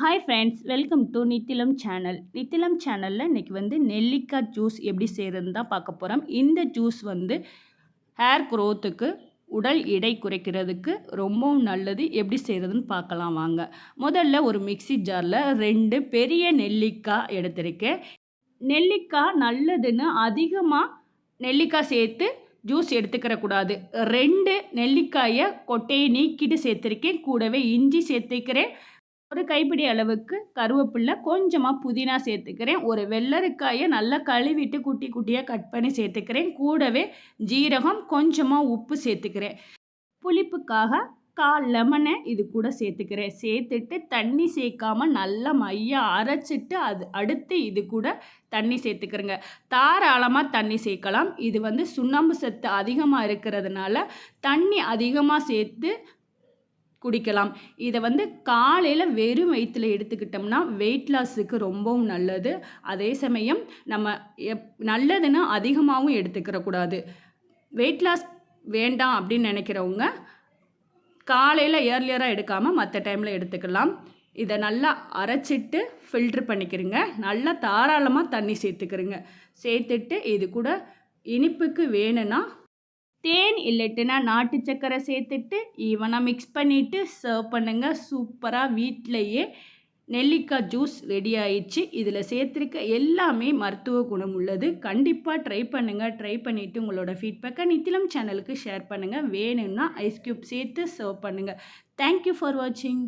Hi friends, welcome to Nithilam channel. Nithilam சேனலில் இன்றைக்கி நெல்லிக்காய் ஜூஸ் எப்படி செய்கிறதுன்னு தான் பார்க்க போகிறோம். இந்த ஜூஸ் ஹேர் க்ரோத்துக்கு, உடல் எடை குறைக்கிறதுக்கு ரொம்பவும் நல்லது. எப்படி செய்கிறதுன்னு பார்க்கலாம் வாங்க. முதல்ல ஒரு மிக்ஸி ஜாரில் 2 பெரிய நெல்லிக்காய் எடுத்திருக்கேன். நெல்லிக்காய் நல்லதுன்னு அதிகமாக நெல்லிக்காய் சேர்த்து ஜூஸ் எடுத்துக்கிறக்கூடாது. 2 நெல்லிக்காயை கொட்டையை நீக்கிட்டு சேர்த்துருக்கேன். கூடவே இஞ்சி சேர்த்துக்கிறேன். ஒரு கைப்பிடி அளவுக்கு கருவேப்பிலை, கொஞ்சமாக புதினா சேர்த்துக்கிறேன். ஒரு வெள்ளரிக்காயை நல்லா கழுவிட்டு குட்டி குட்டியாக கட் பண்ணி சேர்த்துக்கிறேன். கூடவே ஜீரகம், கொஞ்சமாக உப்பு சேர்த்துக்கிறேன். புளிப்புக்காக 1/4 லெமனை இது கூட சேர்த்துக்கிறேன். சேர்த்துட்டு தண்ணி சேர்க்காம நல்லா மையாக அரைச்சிட்டு அடுத்து இது கூட தண்ணி சேர்த்துக்கிறேங்க. தாராளமாக தண்ணி சேர்க்கலாம். இது சுண்ணாம்பு சத்து அதிகமாக இருக்கிறதுனால தண்ணி அதிகமாக சேர்த்து குடிக்கலாம். இதை காலையில் வெறும் வயிற்றில் எடுத்துக்கிட்டோம்னா வெயிட் லாஸுக்கு ரொம்பவும் நல்லது. அதே சமயம் நம்ம நல்லதுன்னு அதிகமாகவும் எடுத்துக்கிறக்கூடாது. வெயிட் லாஸ் வேண்டாம் அப்படின்னு நினைக்கிறவங்க காலையில் ஏர்லியராக எடுக்காமல் மற்ற டைமில் எடுத்துக்கலாம். இதை நல்லா அரைச்சிட்டு ஃபில்ட்ரு பண்ணிக்கிறங்க. நல்லா தாராளமாக தண்ணி சேர்த்துக்கிறங்க. சேர்த்துட்டு இது கூட இனிப்புக்கு வேணும்னா தேன் இல்லட்டுனா நாட்டு சர்க்கரை சேர்த்துட்டு ஈவனாக மிக்ஸ் பண்ணிவிட்டு சர்வ் பண்ணுங்கள். சூப்பராக வீட்டிலையே நெல்லிக்காய் ஜூஸ் ரெடி ஆயிடுச்சு. இதில் சேர்த்துருக்க எல்லாமே மருத்துவ குணம் உள்ளது. கண்டிப்பாக ட்ரை பண்ணுங்கள். ட்ரை பண்ணிவிட்டு உங்களோட ஃபீட்பேக்கை நித்திலம் சேனலுக்கு ஷேர் பண்ணுங்கள். வேணும்னா ஐஸ் க்யூப் சேர்த்து சர்வ் பண்ணுங்கள். தேங்க்யூ ஃபார் வாட்சிங்.